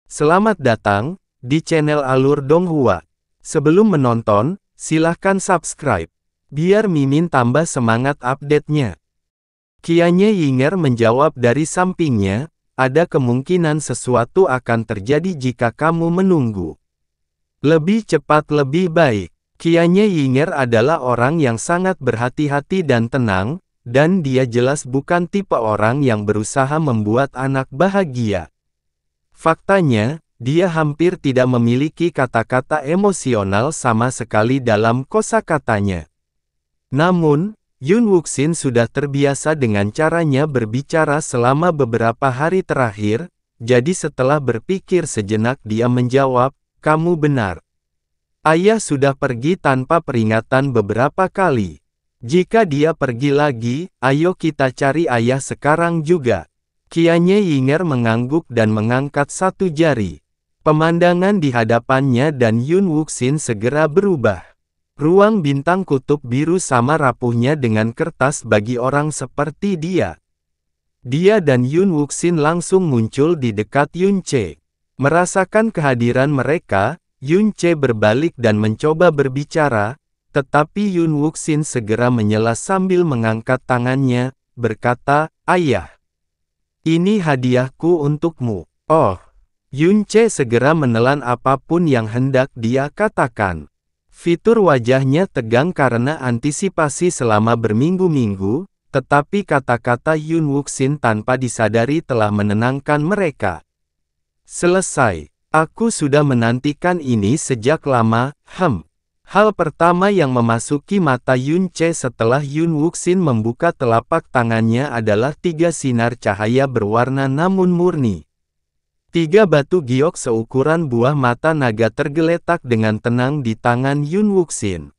Selamat datang di channel Alur Donghua. Sebelum menonton, silahkan subscribe, biar Mimin tambah semangat update-nya. Qianye Yinger menjawab dari sampingnya, ada kemungkinan sesuatu akan terjadi jika kamu menunggu. Lebih cepat lebih baik. Qianye Yinger adalah orang yang sangat berhati-hati dan tenang, dan dia jelas bukan tipe orang yang berusaha membuat anak bahagia. Faktanya, dia hampir tidak memiliki kata-kata emosional sama sekali dalam kosakatanya. Namun, Yoon Wook-shin sudah terbiasa dengan caranya berbicara selama beberapa hari terakhir, jadi setelah berpikir sejenak dia menjawab, "Kamu benar. Ayah sudah pergi tanpa peringatan beberapa kali. Jika dia pergi lagi, ayo kita cari ayah sekarang juga." Qianye Yinger mengangguk dan mengangkat satu jari. Pemandangan di hadapannya dan Yoon Wook-shin segera berubah. Ruang bintang kutub biru sama rapuhnya dengan kertas bagi orang seperti dia. Dia dan Yoon Wook-shin langsung muncul di dekat Yoon Che. Merasakan kehadiran mereka, Yoon Che berbalik dan mencoba berbicara, tetapi Yoon Wook-shin segera menyela sambil mengangkat tangannya, berkata, "Ayah, ini hadiahku untukmu." Oh, Yoon Che segera menelan apapun yang hendak dia katakan. Fitur wajahnya tegang karena antisipasi selama berminggu-minggu, tetapi kata-kata Yoon Wook-shin tanpa disadari telah menenangkan mereka. "Selesai. Aku sudah menantikan ini sejak lama." Hal pertama yang memasuki mata Yoon Che setelah Yoon Wook-shin membuka telapak tangannya adalah 3 sinar cahaya berwarna namun murni. 3 batu giok seukuran buah mata naga tergeletak dengan tenang di tangan Yoon Wook-shin.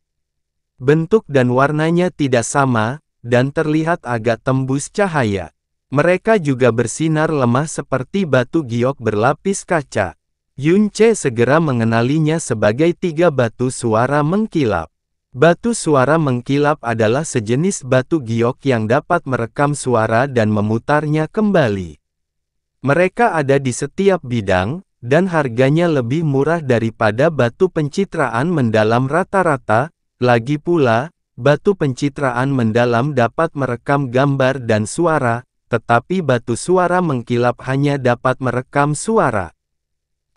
Bentuk dan warnanya tidak sama, dan terlihat agak tembus cahaya. Mereka juga bersinar lemah seperti batu giok berlapis kaca. Yoon Che segera mengenalinya sebagai 3 batu suara mengkilap. Batu suara mengkilap adalah sejenis batu giok yang dapat merekam suara dan memutarnya kembali. Mereka ada di setiap bidang, dan harganya lebih murah daripada batu pencitraan mendalam rata-rata. Lagi pula, batu pencitraan mendalam dapat merekam gambar dan suara, tetapi batu suara mengkilap hanya dapat merekam suara.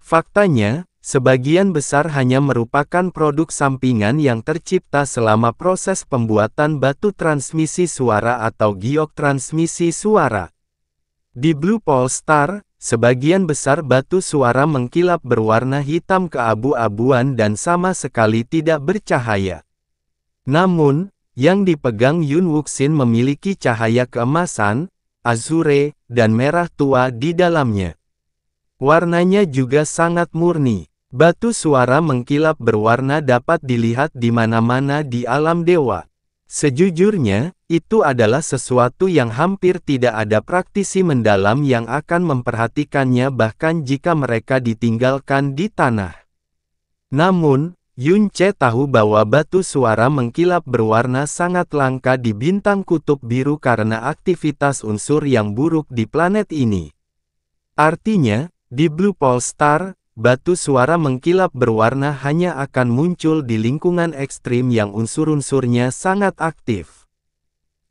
Faktanya, sebagian besar hanya merupakan produk sampingan yang tercipta selama proses pembuatan batu transmisi suara atau giok transmisi suara. Di Blue Pole Star, sebagian besar batu suara mengkilap berwarna hitam keabu-abuan dan sama sekali tidak bercahaya. Namun, yang dipegang Yoon Wook-shin memiliki cahaya keemasan, azure, dan merah tua di dalamnya. Warnanya juga sangat murni. Batu suara mengkilap berwarna dapat dilihat di mana-mana di alam dewa. Sejujurnya, itu adalah sesuatu yang hampir tidak ada praktisi mendalam yang akan memperhatikannya bahkan jika mereka ditinggalkan di tanah. Namun, Yoon Che tahu bahwa batu suara mengkilap berwarna sangat langka di bintang kutub biru karena aktivitas unsur yang buruk di planet ini. Artinya, di Blue Pole Star, batu suara mengkilap berwarna hanya akan muncul di lingkungan ekstrim yang unsur-unsurnya sangat aktif.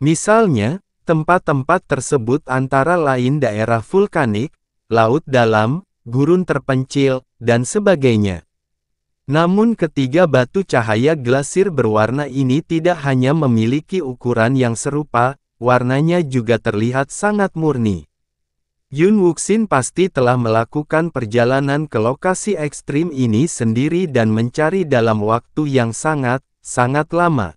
Misalnya, tempat-tempat tersebut antara lain daerah vulkanik, laut dalam, gurun terpencil, dan sebagainya. Namun ketiga batu cahaya glasir berwarna ini tidak hanya memiliki ukuran yang serupa, warnanya juga terlihat sangat murni. Yoon Wook-shin pasti telah melakukan perjalanan ke lokasi ekstrim ini sendiri dan mencari dalam waktu yang sangat lama.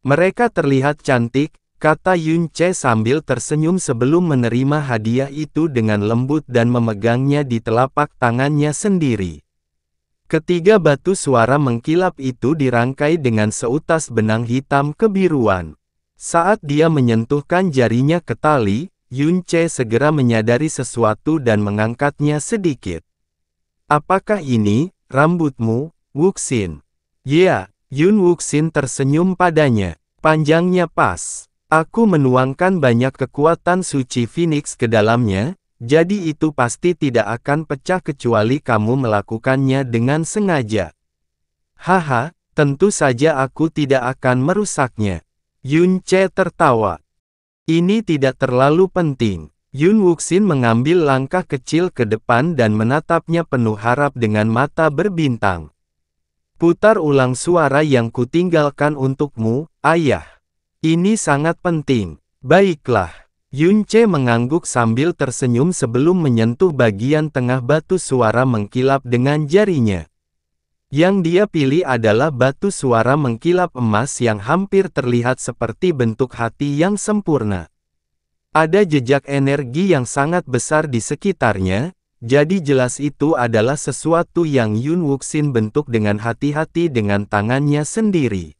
"Mereka terlihat cantik," kata Yoon Che sambil tersenyum sebelum menerima hadiah itu dengan lembut dan memegangnya di telapak tangannya sendiri. Ketiga batu suara mengkilap itu dirangkai dengan seutas benang hitam kebiruan. Saat dia menyentuhkan jarinya ke tali, Yoon Che segera menyadari sesuatu dan mengangkatnya sedikit. "Apakah ini rambutmu, Wook-shin?" "Ya." Yoon Wook-shin tersenyum padanya. "Panjangnya pas. Aku menuangkan banyak kekuatan suci Phoenix ke dalamnya, jadi itu pasti tidak akan pecah kecuali kamu melakukannya dengan sengaja. Haha, tentu saja aku tidak akan merusaknya. Yun Ce tertawa. Ini tidak terlalu penting. Yun Wuxin mengambil langkah kecil ke depan dan menatapnya penuh harap dengan mata berbintang. Putar ulang suara yang kutinggalkan untukmu, ayah. Ini sangat penting. Baiklah. Yun Ce mengangguk sambil tersenyum sebelum menyentuh bagian tengah batu suara mengkilap dengan jarinya. Yang dia pilih adalah batu suara mengkilap emas yang hampir terlihat seperti bentuk hati yang sempurna. Ada jejak energi yang sangat besar di sekitarnya, jadi jelas itu adalah sesuatu yang Yun Wuxin bentuk dengan hati-hati dengan tangannya sendiri.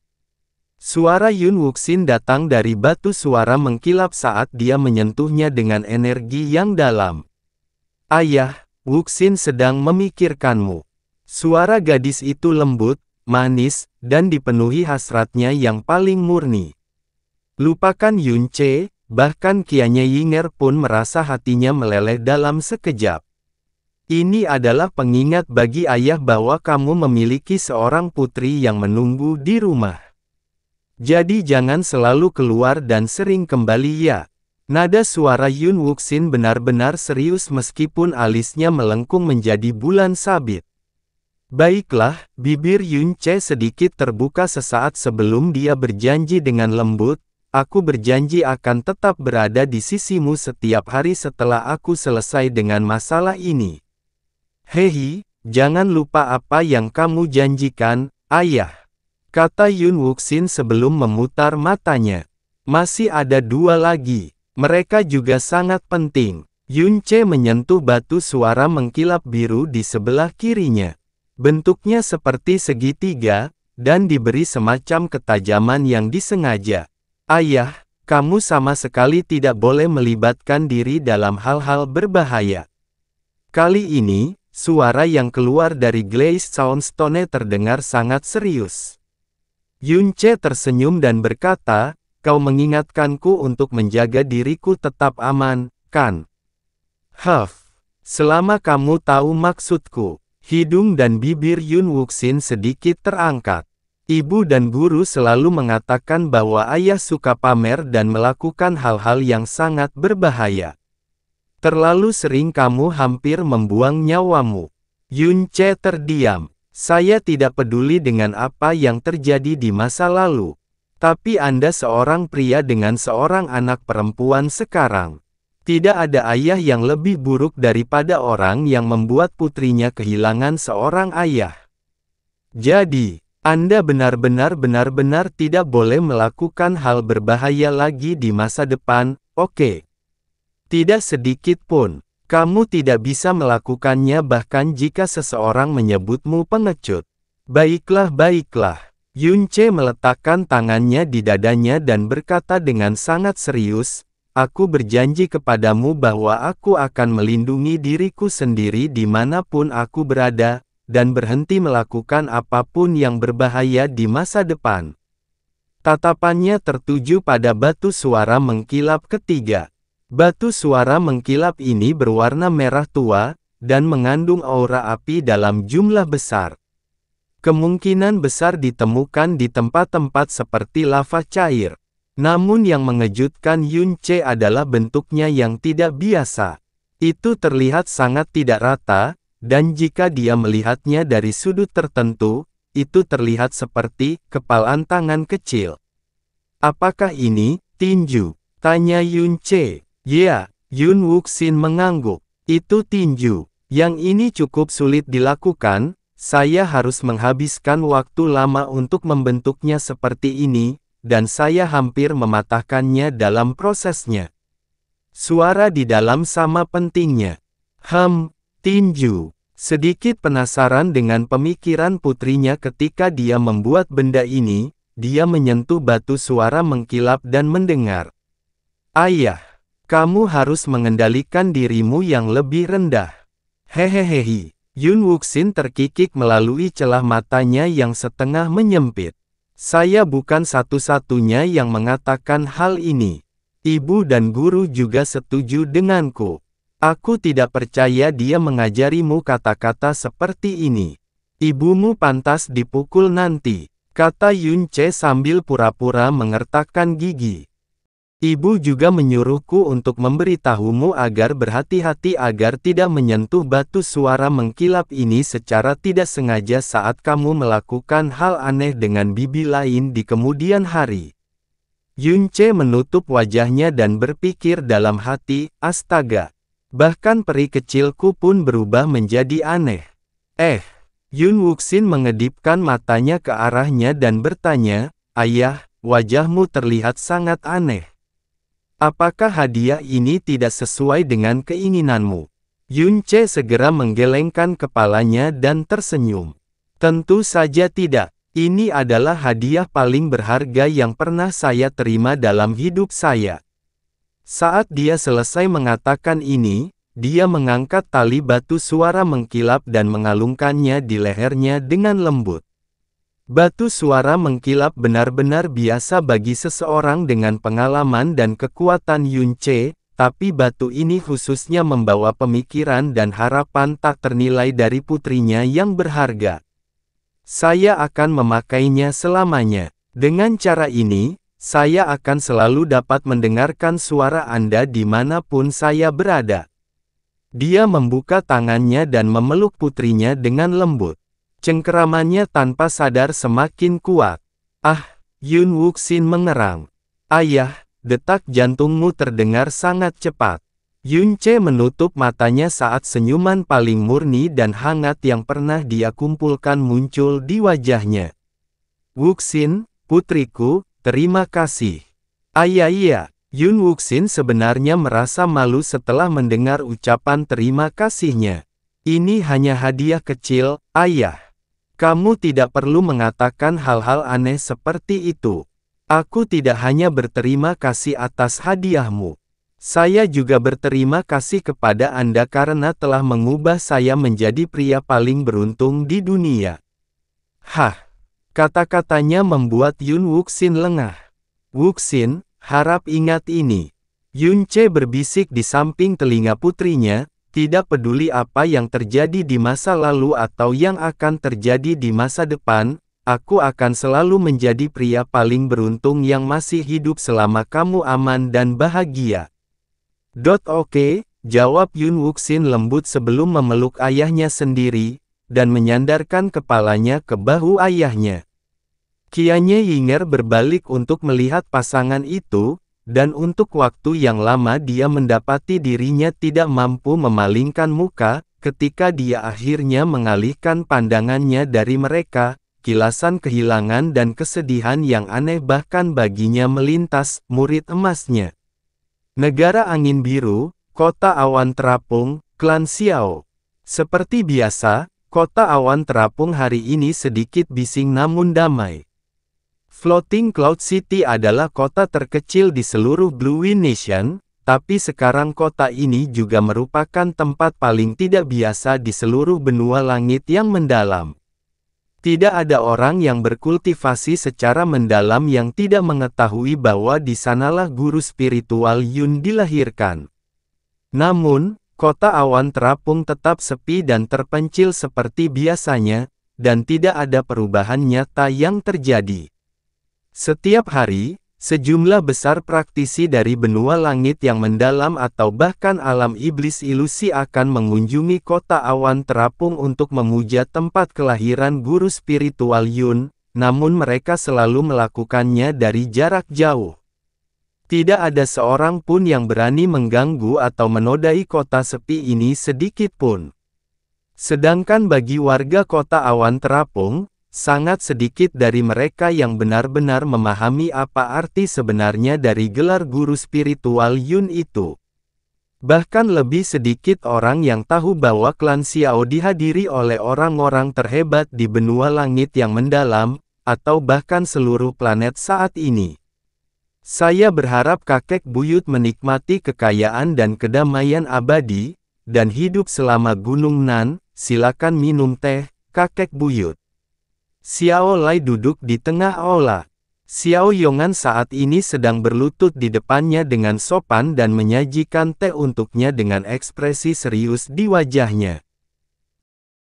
Suara Yun Wuxin datang dari batu suara mengkilap saat dia menyentuhnya dengan energi yang dalam. Ayah, Wuxin sedang memikirkanmu. Suara gadis itu lembut, manis, dan dipenuhi hasratnya yang paling murni. Lupakan Yun Ce. Bahkan Qianye Yinger pun merasa hatinya meleleh dalam sekejap. Ini adalah pengingat bagi ayah bahwa kamu memiliki seorang putri yang menunggu di rumah. Jadi jangan selalu keluar dan sering kembali ya. Nada suara Yun Wuxin benar-benar serius meskipun alisnya melengkung menjadi bulan sabit. Baiklah, bibir Yun Ce sedikit terbuka sesaat sebelum dia berjanji dengan lembut. Aku berjanji akan tetap berada di sisimu setiap hari setelah aku selesai dengan masalah ini. Hehi, jangan lupa apa yang kamu janjikan, ayah. Kata Yun Wuxin sebelum memutar matanya. Masih ada dua lagi. Mereka juga sangat penting. Yun Ce menyentuh batu suara mengkilap biru di sebelah kirinya. Bentuknya seperti segitiga, dan diberi semacam ketajaman yang disengaja. Ayah, kamu sama sekali tidak boleh melibatkan diri dalam hal-hal berbahaya. Kali ini, suara yang keluar dari Glaze Soundstone terdengar sangat serius. Yun Ce tersenyum dan berkata, kau mengingatkanku untuk menjaga diriku tetap aman, kan? Selama kamu tahu maksudku. Hidung dan bibir Yun Wuxin sedikit terangkat. Ibu dan guru selalu mengatakan bahwa ayah suka pamer dan melakukan hal-hal yang sangat berbahaya. Terlalu sering kamu hampir membuang nyawamu. Yun Ce terdiam. Saya tidak peduli dengan apa yang terjadi di masa lalu. Tapi Anda seorang pria dengan seorang anak perempuan sekarang. Tidak ada ayah yang lebih buruk daripada orang yang membuat putrinya kehilangan seorang ayah. Jadi, Anda benar-benar tidak boleh melakukan hal berbahaya lagi di masa depan, oke? Tidak sedikit pun. Kamu tidak bisa melakukannya bahkan jika seseorang menyebutmu pengecut. Baiklah. Yun Ce meletakkan tangannya di dadanya dan berkata dengan sangat serius, aku berjanji kepadamu bahwa aku akan melindungi diriku sendiri dimanapun aku berada, dan berhenti melakukan apapun yang berbahaya di masa depan. Tatapannya tertuju pada batu suara mengkilap ketiga. Batu suara mengkilap ini berwarna merah tua, dan mengandung aura api dalam jumlah besar. Kemungkinan besar ditemukan di tempat-tempat seperti lava cair. Namun yang mengejutkan Yun Ce adalah bentuknya yang tidak biasa. Itu terlihat sangat tidak rata, dan jika dia melihatnya dari sudut tertentu, itu terlihat seperti kepalan tangan kecil. Apakah ini tinju? Tanya Yun Ce. Ya, Yun Wuxin mengangguk. Itu tinju. Yang ini cukup sulit dilakukan, saya harus menghabiskan waktu lama untuk membentuknya seperti ini, dan saya hampir mematahkannya dalam prosesnya. Suara di dalam sama pentingnya. Tinju. Sedikit penasaran dengan pemikiran putrinya ketika dia membuat benda ini, dia menyentuh batu suara mengkilap dan mendengar. Ayah. Kamu harus mengendalikan dirimu yang lebih rendah. Hehehe. Yun Wuxin terkikik melalui celah matanya yang setengah menyempit. Saya bukan satu-satunya yang mengatakan hal ini. Ibu dan guru juga setuju denganku. Aku tidak percaya dia mengajarimu kata-kata seperti ini. Ibumu pantas dipukul nanti, kata Yun Ce sambil pura-pura mengertakkan gigi. Ibu juga menyuruhku untuk memberitahumu agar berhati-hati agar tidak menyentuh batu suara mengkilap ini secara tidak sengaja saat kamu melakukan hal aneh dengan bibi lain di kemudian hari. Yun Ce menutup wajahnya dan berpikir dalam hati, astaga. Bahkan peri kecilku pun berubah menjadi aneh. Yun Wuxin mengedipkan matanya ke arahnya dan bertanya, ayah, wajahmu terlihat sangat aneh. Apakah hadiah ini tidak sesuai dengan keinginanmu? Yun Ce segera menggelengkan kepalanya dan tersenyum. Tentu saja tidak. Ini adalah hadiah paling berharga yang pernah saya terima dalam hidup saya. Saat dia selesai mengatakan ini, dia mengangkat tali batu suara mengkilap dan mengalungkannya di lehernya dengan lembut. Batu suara mengkilap benar-benar biasa bagi seseorang dengan pengalaman dan kekuatan Yun Ce, tapi batu ini khususnya membawa pemikiran dan harapan tak ternilai dari putrinya yang berharga. Saya akan memakainya selamanya. Dengan cara ini, saya akan selalu dapat mendengarkan suara Anda dimanapun saya berada. Dia membuka tangannya dan memeluk putrinya dengan lembut. Cengkeramannya tanpa sadar semakin kuat. Yun Wuxin mengerang. Ayah, detak jantungmu terdengar sangat cepat. Yun Ce menutup matanya saat senyuman paling murni dan hangat yang pernah dia kumpulkan muncul di wajahnya. Wuxin, putriku, terima kasih. Iya. Yun Wuxin sebenarnya merasa malu setelah mendengar ucapan terima kasihnya. Ini hanya hadiah kecil, ayah. Kamu tidak perlu mengatakan hal-hal aneh seperti itu. Aku tidak hanya berterima kasih atas hadiahmu. Saya juga berterima kasih kepada Anda karena telah mengubah saya menjadi pria paling beruntung di dunia. Kata-katanya membuat Yun Wuxin lengah. Wuxin, harap ingat ini. Yun Ce berbisik di samping telinga putrinya. Tidak peduli apa yang terjadi di masa lalu atau yang akan terjadi di masa depan, aku akan selalu menjadi pria paling beruntung yang masih hidup selama kamu aman dan bahagia. Oke, jawab Yun Wuxin lembut sebelum memeluk ayahnya sendiri, dan menyandarkan kepalanya ke bahu ayahnya. Qianye Yinger berbalik untuk melihat pasangan itu, dan untuk waktu yang lama dia mendapati dirinya tidak mampu memalingkan muka, ketika dia akhirnya mengalihkan pandangannya dari mereka, kilasan kehilangan dan kesedihan yang aneh bahkan baginya melintas murid emasnya. Negara Angin Biru, Kota Awan Terapung, Klan Xiao. Seperti biasa, Kota Awan Terapung hari ini sedikit bising namun damai. Floating Cloud City adalah kota terkecil di seluruh Blue Wind Nation, tapi sekarang kota ini juga merupakan tempat paling tidak biasa di seluruh benua langit yang mendalam. Tidak ada orang yang berkultivasi secara mendalam yang tidak mengetahui bahwa di sanalah guru spiritual Yun dilahirkan. Namun, kota Awan Terapung tetap sepi dan terpencil seperti biasanya, dan tidak ada perubahan nyata yang terjadi. Setiap hari, sejumlah besar praktisi dari benua langit yang mendalam atau bahkan alam iblis ilusi akan mengunjungi kota Awan Terapung untuk memuja tempat kelahiran guru spiritual Yun, namun mereka selalu melakukannya dari jarak jauh. Tidak ada seorang pun yang berani mengganggu atau menodai kota sepi ini sedikit pun. Sedangkan bagi warga kota Awan Terapung, sangat sedikit dari mereka yang benar-benar memahami apa arti sebenarnya dari gelar guru spiritual Yun itu. Bahkan lebih sedikit orang yang tahu bahwa klan Xiao dihadiri oleh orang-orang terhebat di benua langit yang mendalam, atau bahkan seluruh planet saat ini. Saya berharap kakek buyut menikmati kekayaan dan kedamaian abadi, dan hidup selama Gunung Nan. Silakan minum teh, kakek buyut. Xiao Lai duduk di tengah aula. Xiao Yongan saat ini sedang berlutut di depannya dengan sopan dan menyajikan teh untuknya dengan ekspresi serius di wajahnya.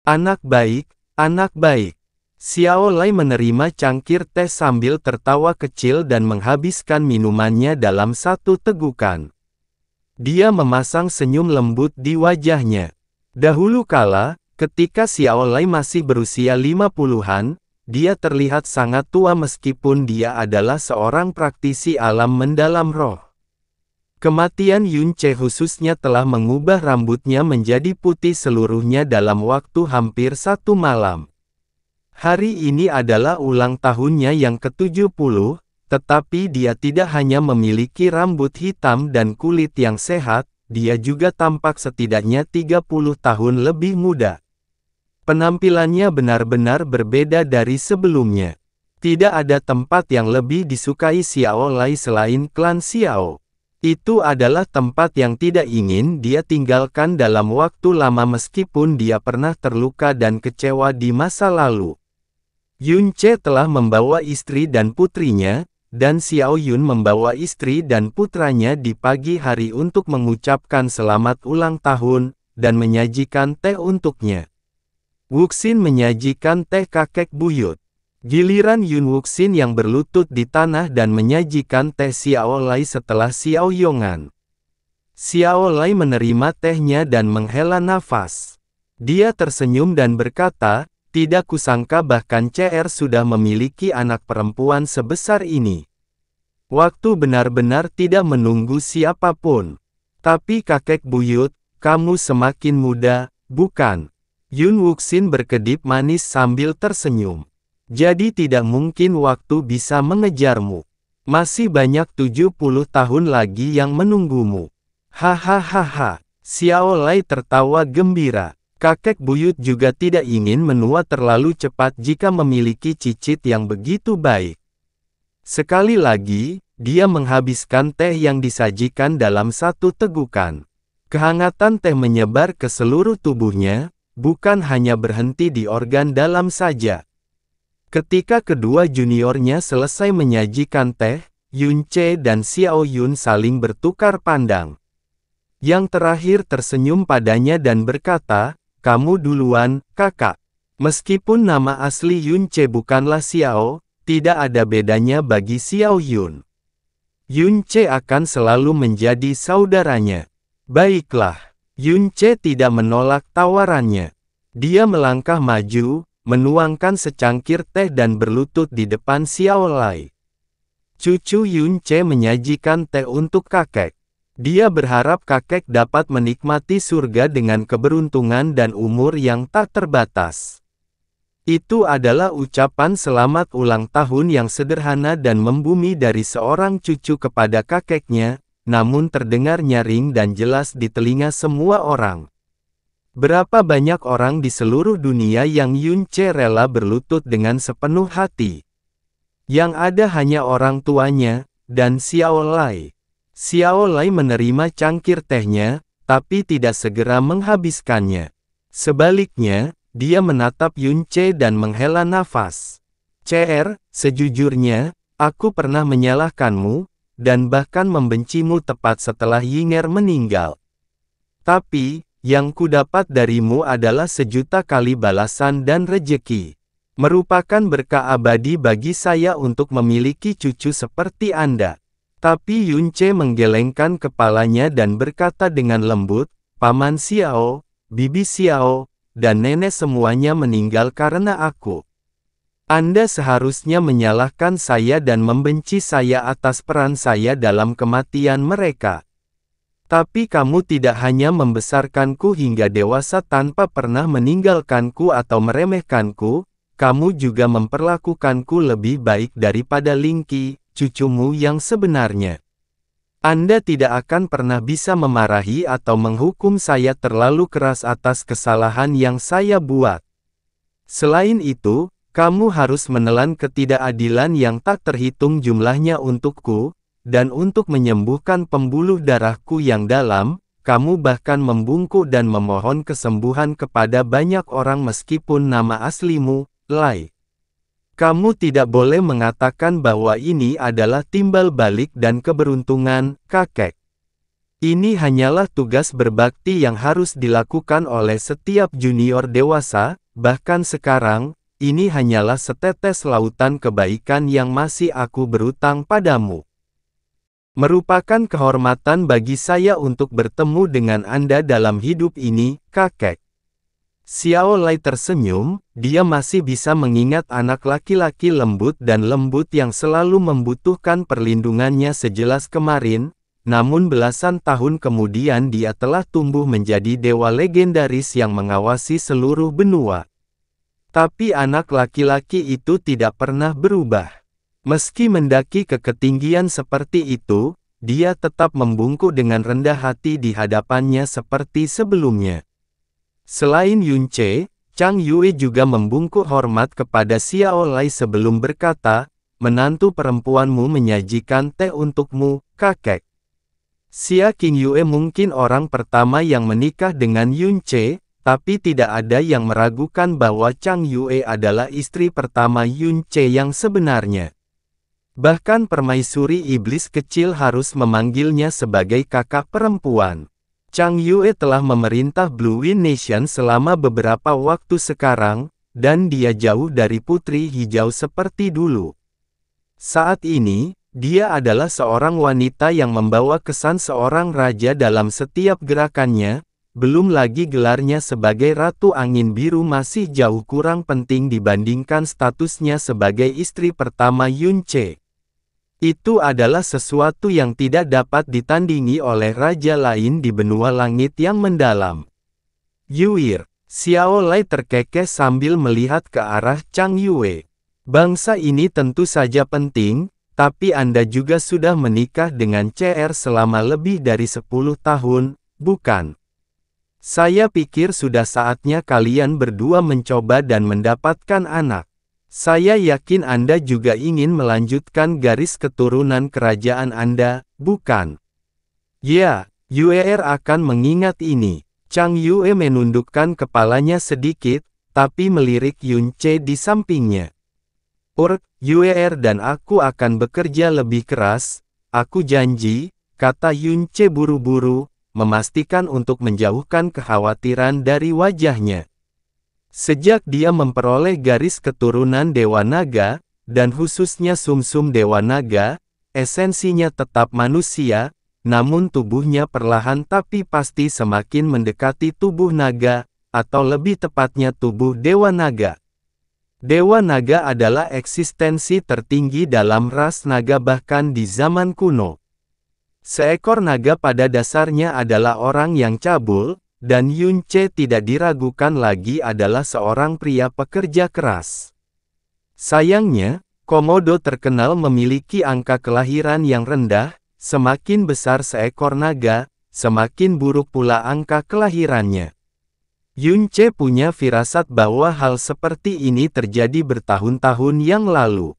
Anak baik, anak baik. Xiao Lai menerima cangkir teh sambil tertawa kecil dan menghabiskan minumannya dalam satu tegukan. Dia memasang senyum lembut di wajahnya. Dahulu kala, ketika Xiao Lai masih berusia 50-an, dia terlihat sangat tua meskipun dia adalah seorang praktisi alam mendalam roh. Kematian Yun Ce khususnya telah mengubah rambutnya menjadi putih seluruhnya dalam waktu hampir 1 malam. Hari ini adalah ulang tahunnya yang ke-70, tetapi dia tidak hanya memiliki rambut hitam dan kulit yang sehat, dia juga tampak setidaknya 30 tahun lebih muda. Penampilannya benar-benar berbeda dari sebelumnya. Tidak ada tempat yang lebih disukai Xiao Lai selain klan Xiao. Itu adalah tempat yang tidak ingin dia tinggalkan dalam waktu lama meskipun dia pernah terluka dan kecewa di masa lalu. Yun Ce telah membawa istri dan putrinya, dan Xiao Yun membawa istri dan putranya di pagi hari untuk mengucapkan selamat ulang tahun, dan menyajikan teh untuknya. Wuxin menyajikan teh kakek buyut. Giliran Yun Wuxin yang berlutut di tanah dan menyajikan teh Xiao Lai setelah Xiao Yongan. Xiao Lai menerima tehnya dan menghela nafas. Dia tersenyum dan berkata, "Tidak kusangka bahkan CR sudah memiliki anak perempuan sebesar ini. Waktu benar-benar tidak menunggu siapapun. Tapi kakek buyut, kamu semakin muda, bukan?" Yun Wuxin berkedip manis sambil tersenyum. "Jadi tidak mungkin waktu bisa mengejarmu. Masih banyak 70 tahun lagi yang menunggumu." Hahaha. Xiao Lai tertawa gembira. Kakek buyut juga tidak ingin menua terlalu cepat jika memiliki cicit yang begitu baik. Sekali lagi, dia menghabiskan teh yang disajikan dalam satu tegukan. Kehangatan teh menyebar ke seluruh tubuhnya, bukan hanya berhenti di organ dalam saja. Ketika kedua juniornya selesai menyajikan teh, Yun Ce dan Xiao Yun saling bertukar pandang. Yang terakhir tersenyum padanya dan berkata, "Kamu duluan, kakak." Meskipun nama asli Yun Ce bukanlah Xiao, tidak ada bedanya bagi Xiao Yun. Yun Ce akan selalu menjadi saudaranya. Baiklah. Yun Ce tidak menolak tawarannya. Dia melangkah maju, menuangkan secangkir teh dan berlutut di depan Xiao Lai. Cucu Yun Ce menyajikan teh untuk kakek. Dia berharap kakek dapat menikmati surga dengan keberuntungan dan umur yang tak terbatas. Itu adalah ucapan selamat ulang tahun yang sederhana dan membumi dari seorang cucu kepada kakeknya, namun terdengar nyaring dan jelas di telinga semua orang. Berapa banyak orang di seluruh dunia yang Yun Ce rela berlutut dengan sepenuh hati? Yang ada hanya orang tuanya, dan Xiao Lai. Xiao Lai menerima cangkir tehnya, tapi tidak segera menghabiskannya. Sebaliknya, dia menatap Yun Ce dan menghela nafas. "CR, sejujurnya, aku pernah menyalahkanmu, dan bahkan membencimu tepat setelah Yinger meninggal. Tapi, yang kudapat darimu adalah 1.000.000 kali balasan dan rejeki. Merupakan berkah abadi bagi saya untuk memiliki cucu seperti Anda." Tapi Yun Ce menggelengkan kepalanya dan berkata dengan lembut, "Paman Xiao, Bibi Xiao, dan nenek semuanya meninggal karena aku. Anda seharusnya menyalahkan saya dan membenci saya atas peran saya dalam kematian mereka. Tapi kamu tidak hanya membesarkanku hingga dewasa tanpa pernah meninggalkanku atau meremehkanku, kamu juga memperlakukanku lebih baik daripada Lingqi, cucumu yang sebenarnya. Anda tidak akan pernah bisa memarahi atau menghukum saya terlalu keras atas kesalahan yang saya buat. Selain itu, kamu harus menelan ketidakadilan yang tak terhitung jumlahnya untukku, dan untuk menyembuhkan pembuluh darahku yang dalam, kamu bahkan membungkuk dan memohon kesembuhan kepada banyak orang meskipun nama aslimu, Lai. Kamu tidak boleh mengatakan bahwa ini adalah timbal balik dan keberuntungan, kakek. Ini hanyalah tugas berbakti yang harus dilakukan oleh setiap junior dewasa, bahkan sekarang, ini hanyalah setetes lautan kebaikan yang masih aku berutang padamu. Merupakan kehormatan bagi saya untuk bertemu dengan Anda dalam hidup ini, kakek. Xiao Lai tersenyum, dia masih bisa mengingat anak laki-laki lembut dan lembut yang selalu membutuhkan perlindungannya sejelas kemarin, namun belasan tahun kemudian dia telah tumbuh menjadi dewa legendaris yang mengawasi seluruh benua. Tapi anak laki-laki itu tidak pernah berubah. Meski mendaki ke ketinggian seperti itu, dia tetap membungkuk dengan rendah hati di hadapannya seperti sebelumnya. Selain Yunce, Chang Yue juga membungkuk hormat kepada Xiao Lai sebelum berkata, menantu perempuanmu menyajikan teh untukmu, kakek. Xia King Yue mungkin orang pertama yang menikah dengan Yunce, tapi tidak ada yang meragukan bahwa Chang Yue adalah istri pertama Yunce yang sebenarnya. Bahkan permaisuri iblis kecil harus memanggilnya sebagai kakak perempuan. Chang Yue telah memerintah Blue Wind Nation selama beberapa waktu sekarang, dan dia jauh dari putri hijau seperti dulu. Saat ini, dia adalah seorang wanita yang membawa kesan seorang raja dalam setiap gerakannya, belum lagi gelarnya sebagai Ratu Angin Biru masih jauh kurang penting dibandingkan statusnya sebagai istri pertama Yunce. Itu adalah sesuatu yang tidak dapat ditandingi oleh raja lain di benua langit yang mendalam. Yuir, Xiao Lai terkekeh sambil melihat ke arah Chang Yue. Bangsa ini tentu saja penting, tapi Anda juga sudah menikah dengan CR selama lebih dari 10 tahun, bukan? Saya pikir sudah saatnya kalian berdua mencoba dan mendapatkan anak. Saya yakin Anda juga ingin melanjutkan garis keturunan kerajaan Anda, bukan? Ya, Yuer akan mengingat ini. Chang Yue menundukkan kepalanya sedikit, tapi melirik Yunce di sampingnya. Yuer dan aku akan bekerja lebih keras, aku janji, kata Yunce buru-buru, memastikan untuk menjauhkan kekhawatiran dari wajahnya. Sejak dia memperoleh garis keturunan Dewa Naga, dan khususnya sumsum Dewa Naga, esensinya tetap manusia, namun tubuhnya perlahan tapi pasti semakin mendekati tubuh naga, atau lebih tepatnya tubuh Dewa Naga. Dewa Naga adalah eksistensi tertinggi dalam ras naga bahkan di zaman kuno. Seekor naga pada dasarnya adalah orang yang cabul, dan Yunce tidak diragukan lagi adalah seorang pria pekerja keras. Sayangnya, Komodo terkenal memiliki angka kelahiran yang rendah, semakin besar seekor naga, semakin buruk pula angka kelahirannya. Yunce punya firasat bahwa hal seperti ini terjadi bertahun-tahun yang lalu.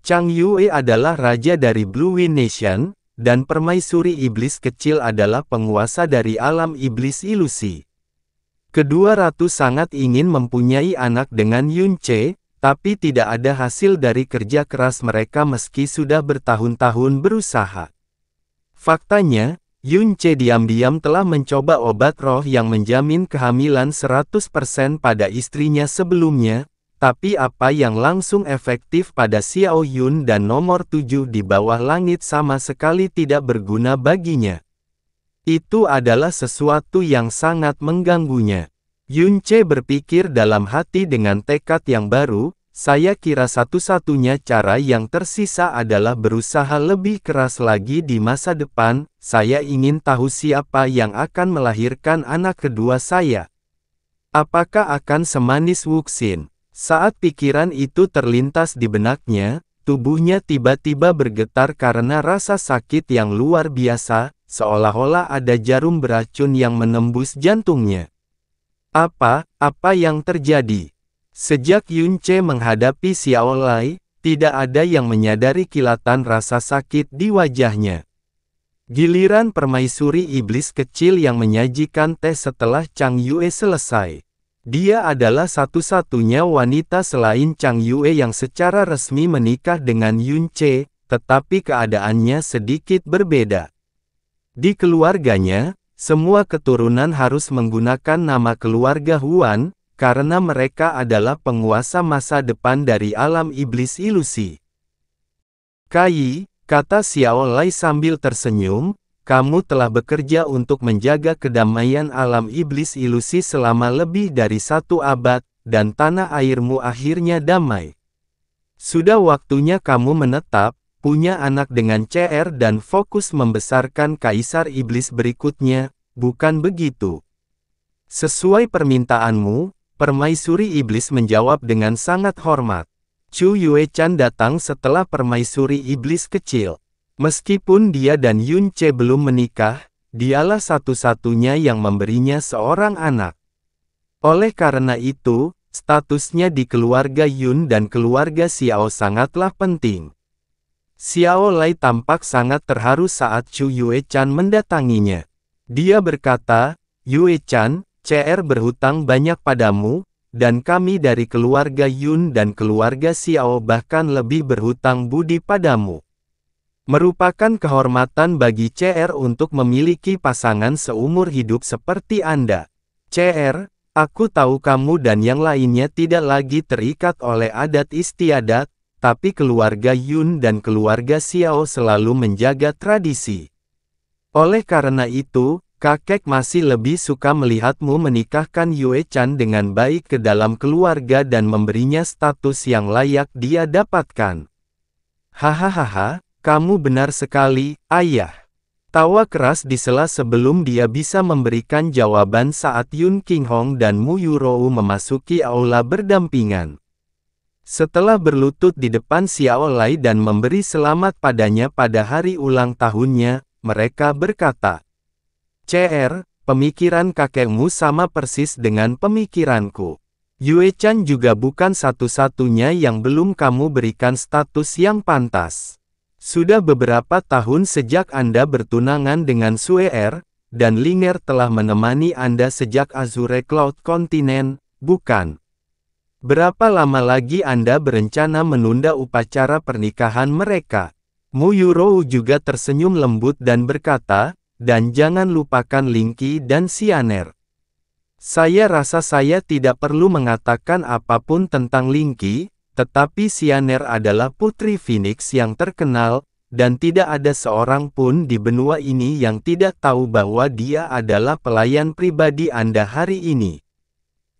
Chang Yue adalah raja dari Blue Wind Nation, dan permaisuri iblis kecil adalah penguasa dari alam iblis ilusi. Kedua ratu sangat ingin mempunyai anak dengan Yunce, tapi tidak ada hasil dari kerja keras mereka meski sudah bertahun-tahun berusaha. Faktanya, Yunce diam-diam telah mencoba obat roh yang menjamin kehamilan 100% pada istrinya sebelumnya, tapi apa yang langsung efektif pada Xiao Yun dan nomor 7 di bawah langit sama sekali tidak berguna baginya. Itu adalah sesuatu yang sangat mengganggunya. Yunce berpikir dalam hati dengan tekad yang baru, saya kira satu-satunya cara yang tersisa adalah berusaha lebih keras lagi di masa depan, saya ingin tahu siapa yang akan melahirkan anak kedua saya. Apakah akan semanis Wuxin? Saat pikiran itu terlintas di benaknya, tubuhnya tiba-tiba bergetar karena rasa sakit yang luar biasa, seolah-olah ada jarum beracun yang menembus jantungnya. Apa yang terjadi? Sejak Yunce menghadapi Xiao Lai, tidak ada yang menyadari kilatan rasa sakit di wajahnya. Giliran permaisuri iblis kecil yang menyajikan teh setelah Chang Yue selesai. Dia adalah satu-satunya wanita selain Chang Yue yang secara resmi menikah dengan Yun Ce, tetapi keadaannya sedikit berbeda. Di keluarganya, semua keturunan harus menggunakan nama keluarga Huan, karena mereka adalah penguasa masa depan dari alam iblis ilusi. Kai, kata Xiao Lai sambil tersenyum, kamu telah bekerja untuk menjaga kedamaian alam iblis ilusi selama lebih dari 1 abad, dan tanah airmu akhirnya damai. Sudah waktunya kamu menetap, punya anak dengan CR dan fokus membesarkan kaisar iblis berikutnya, bukan begitu? Sesuai permintaanmu, permaisuri iblis menjawab dengan sangat hormat. Chu Yue-chan datang setelah permaisuri iblis kecil. Meskipun dia dan Yun Ce belum menikah, dialah satu-satunya yang memberinya seorang anak. Oleh karena itu, statusnya di keluarga Yun dan keluarga Xiao sangatlah penting. Xiao Lai tampak sangat terharu saat Chu Yue-chan mendatanginya. Dia berkata, Yue-chan, CR berhutang banyak padamu, dan kami dari keluarga Yun dan keluarga Xiao bahkan lebih berhutang budi padamu. Merupakan kehormatan bagi CR untuk memiliki pasangan seumur hidup seperti Anda. CR, aku tahu kamu dan yang lainnya tidak lagi terikat oleh adat istiadat, tapi keluarga Yun dan keluarga Xiao selalu menjaga tradisi. Oleh karena itu, kakek masih lebih suka melihatmu menikahkan Yue-chan dengan baik ke dalam keluarga dan memberinya status yang layak dia dapatkan. Hahaha. Kamu benar sekali, ayah. Tawa keras disela sebelum dia bisa memberikan jawaban saat Yun Qinghong dan Mu Yurou memasuki aula berdampingan. Setelah berlutut di depan Xiao Lai dan memberi selamat padanya pada hari ulang tahunnya, mereka berkata, CR, pemikiran kakekmu sama persis dengan pemikiranku. Yue-chan juga bukan satu-satunya yang belum kamu berikan status yang pantas. Sudah beberapa tahun sejak Anda bertunangan dengan Suer, dan Linger telah menemani Anda sejak Azure Cloud Continent, bukan? Berapa lama lagi Anda berencana menunda upacara pernikahan mereka? Mu Yurou juga tersenyum lembut dan berkata, dan jangan lupakan Linky dan Xianer. Saya rasa saya tidak perlu mengatakan apapun tentang Linky, tetapi Xianer adalah putri Phoenix yang terkenal, dan tidak ada seorang pun di benua ini yang tidak tahu bahwa dia adalah pelayan pribadi Anda hari ini.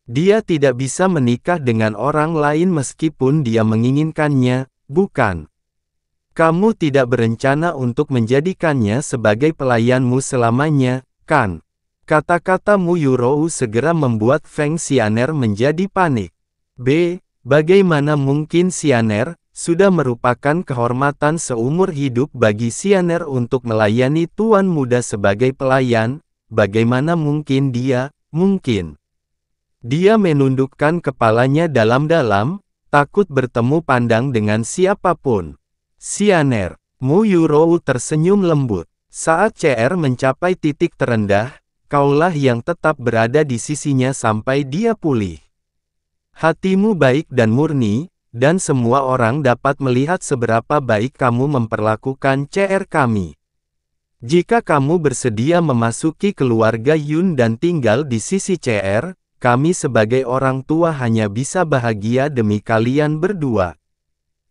Dia tidak bisa menikah dengan orang lain meskipun dia menginginkannya, bukan? Kamu tidak berencana untuk menjadikannya sebagai pelayanmu selamanya, kan? Kata-kata Mu Yurou segera membuat Feng Xianer menjadi panik. Bagaimana mungkin Xianer, sudah merupakan kehormatan seumur hidup bagi Xianer untuk melayani tuan muda sebagai pelayan, bagaimana mungkin dia, Dia menundukkan kepalanya dalam-dalam, takut bertemu pandang dengan siapapun. Xianer, Mu Yurou tersenyum lembut. Saat CR mencapai titik terendah, kaulah yang tetap berada di sisinya sampai dia pulih. Hatimu baik dan murni, dan semua orang dapat melihat seberapa baik kamu memperlakukan CR kami. Jika kamu bersedia memasuki keluarga Yun dan tinggal di sisi CR, kami sebagai orang tua hanya bisa bahagia demi kalian berdua.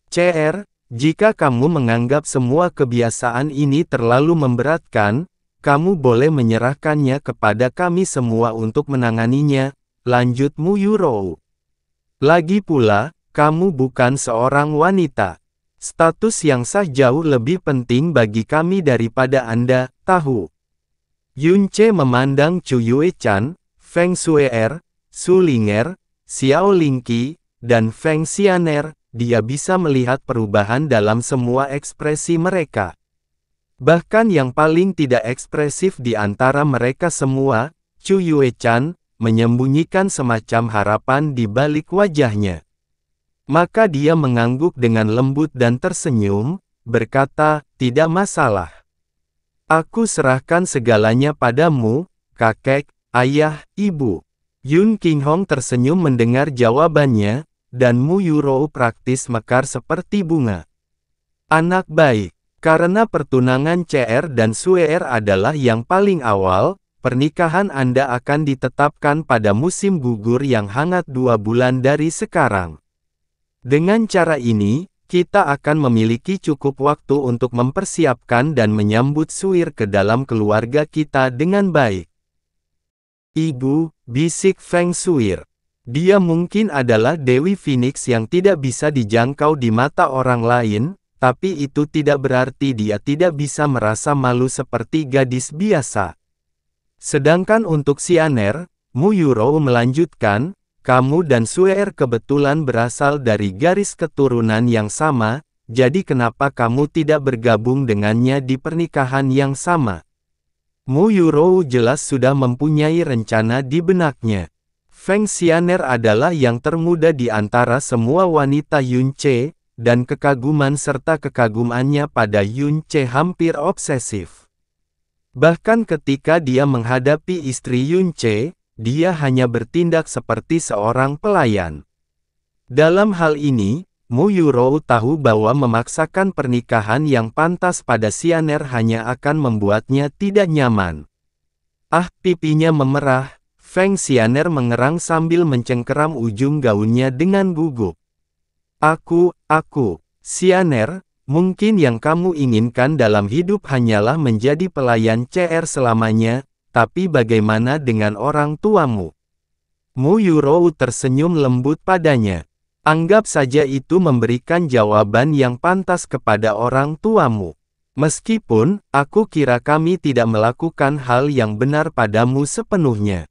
CR, jika kamu menganggap semua kebiasaan ini terlalu memberatkan, kamu boleh menyerahkannya kepada kami semua untuk menanganinya, lanjut Mu Yurou. Lagi pula, kamu bukan seorang wanita. Status yang sah jauh lebih penting bagi kami daripada Anda, tahu. Yun Ce memandang Chu Yue-chan, Feng Suer, Su Linger, Xiao Linky, dan Feng Xianer. Dia bisa melihat perubahan dalam semua ekspresi mereka. Bahkan yang paling tidak ekspresif di antara mereka semua, Chu Yue-chan, menyembunyikan semacam harapan di balik wajahnya. Maka dia mengangguk dengan lembut dan tersenyum, berkata, tidak masalah. Aku serahkan segalanya padamu, kakek, ayah, ibu. Yun Qinghong tersenyum mendengar jawabannya, dan Mu Yurou praktis mekar seperti bunga. Anak baik, karena pertunangan CR dan Suer adalah yang paling awal, pernikahan Anda akan ditetapkan pada musim gugur yang hangat 2 bulan dari sekarang. Dengan cara ini, kita akan memiliki cukup waktu untuk mempersiapkan dan menyambut Suir ke dalam keluarga kita dengan baik. Ibu, bisik Feng Suir. Dia mungkin adalah Dewi Phoenix yang tidak bisa dijangkau di mata orang lain, tapi itu tidak berarti dia tidak bisa merasa malu seperti gadis biasa. Sedangkan untuk Xianer, Mu Yurou melanjutkan, kamu dan Suer kebetulan berasal dari garis keturunan yang sama, jadi kenapa kamu tidak bergabung dengannya di pernikahan yang sama? Mu Yurou jelas sudah mempunyai rencana di benaknya. Feng Xianer adalah yang termuda di antara semua wanita Yun Ce, dan kekaguman serta kekagumannya pada Yun Ce hampir obsesif. Bahkan ketika dia menghadapi istri Yun Ce, dia hanya bertindak seperti seorang pelayan. Dalam hal ini, Mu Yurou tahu bahwa memaksakan pernikahan yang pantas pada Xianer hanya akan membuatnya tidak nyaman. Ah, pipinya memerah, Feng Xianer mengerang sambil mencengkeram ujung gaunnya dengan gugup. Aku, Xianer, mungkin yang kamu inginkan dalam hidup hanyalah menjadi pelayan CR selamanya, tapi bagaimana dengan orang tuamu? Mu Yurou tersenyum lembut padanya. Anggap saja itu memberikan jawaban yang pantas kepada orang tuamu. Meskipun, aku kira kami tidak melakukan hal yang benar padamu sepenuhnya.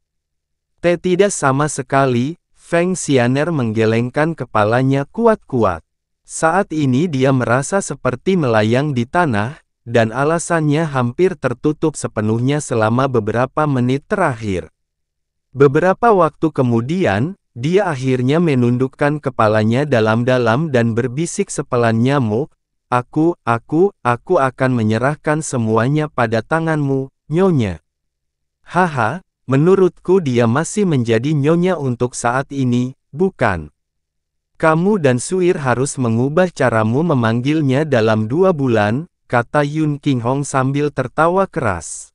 Tidak sama sekali, Feng Xianer menggelengkan kepalanya kuat-kuat. Saat ini dia merasa seperti melayang di tanah, dan alasannya hampir tertutup sepenuhnya selama beberapa menit terakhir. Beberapa waktu kemudian, dia akhirnya menundukkan kepalanya dalam-dalam dan berbisik sepelan nyamuk, aku akan menyerahkan semuanya pada tanganmu, Nyonya. Haha, menurutku dia masih menjadi Nyonya untuk saat ini, bukan? Kamu dan Suir harus mengubah caramu memanggilnya dalam 2 bulan, kata Yun Qinghong sambil tertawa keras.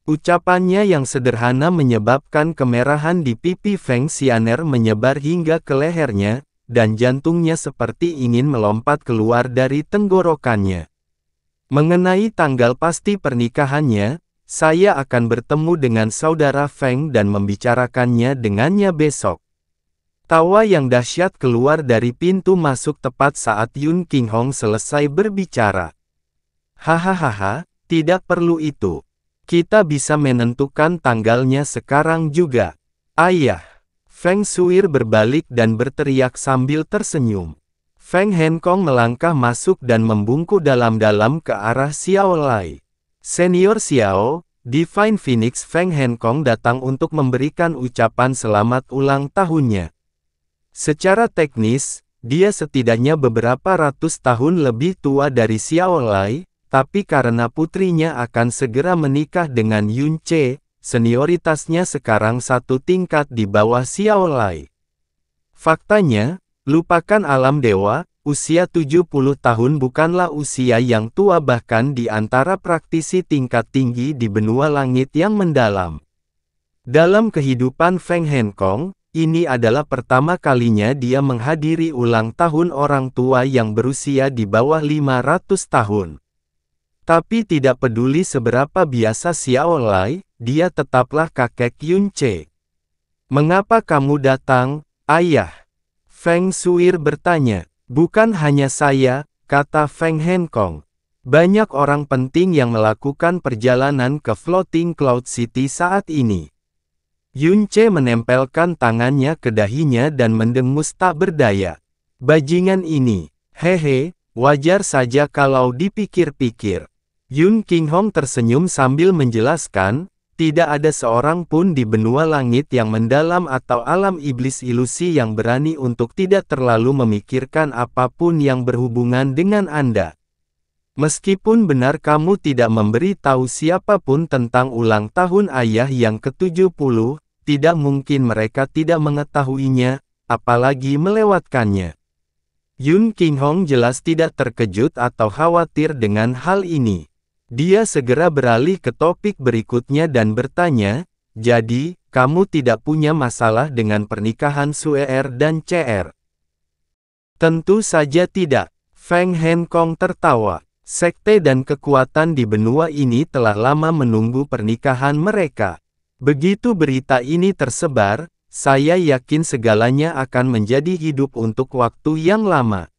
Ucapannya yang sederhana menyebabkan kemerahan di pipi Feng Xianer menyebar hingga ke lehernya, dan jantungnya seperti ingin melompat keluar dari tenggorokannya. Mengenai tanggal pasti pernikahannya, saya akan bertemu dengan saudara Feng dan membicarakannya dengannya besok. Tawa yang dahsyat keluar dari pintu masuk tepat saat Yun Qinghong selesai berbicara. Hahaha, tidak perlu itu. Kita bisa menentukan tanggalnya sekarang juga. Ayah. Feng Suir berbalik dan berteriak sambil tersenyum. Feng Henkong melangkah masuk dan membungkuk dalam-dalam ke arah Xiao Lai. Senior Xiao, Divine Phoenix Feng Henkong datang untuk memberikan ucapan selamat ulang tahunnya. Secara teknis, dia setidaknya beberapa ratus tahun lebih tua dari Xiao Lai, tapi karena putrinya akan segera menikah dengan Yun Ce, senioritasnya sekarang 1 tingkat di bawah Xiao Lai. Faktanya, lupakan alam dewa, usia 70 tahun bukanlah usia yang tua bahkan di antara praktisi tingkat tinggi di benua langit yang mendalam. Dalam kehidupan Feng Henkong, ini adalah pertama kalinya dia menghadiri ulang tahun orang tua yang berusia di bawah 500 tahun. Tapi tidak peduli seberapa biasa Xiao Lai, dia tetaplah kakek Yun Ce. Mengapa kamu datang, ayah? Feng Suir bertanya. Bukan hanya saya, kata Feng Henkong. Banyak orang penting yang melakukan perjalanan ke Floating Cloud City saat ini. Yun Ce menempelkan tangannya ke dahinya dan mendengus tak berdaya. Bajingan ini, hehe, wajar saja kalau dipikir-pikir. Yun Qinghong tersenyum sambil menjelaskan, tidak ada seorang pun di benua langit yang mendalam atau alam iblis ilusi yang berani untuk tidak terlalu memikirkan apapun yang berhubungan dengan Anda. Meskipun benar kamu tidak memberi tahu siapapun tentang ulang tahun ayah yang ke-70, tidak mungkin mereka tidak mengetahuinya, apalagi melewatkannya. Yun Qinghong jelas tidak terkejut atau khawatir dengan hal ini. Dia segera beralih ke topik berikutnya dan bertanya, jadi, kamu tidak punya masalah dengan pernikahan Suer dan CR? Tentu saja tidak. Feng Henkong tertawa. Sekte dan kekuatan di benua ini telah lama menunggu pernikahan mereka. Begitu berita ini tersebar, saya yakin segalanya akan menjadi hidup untuk waktu yang lama.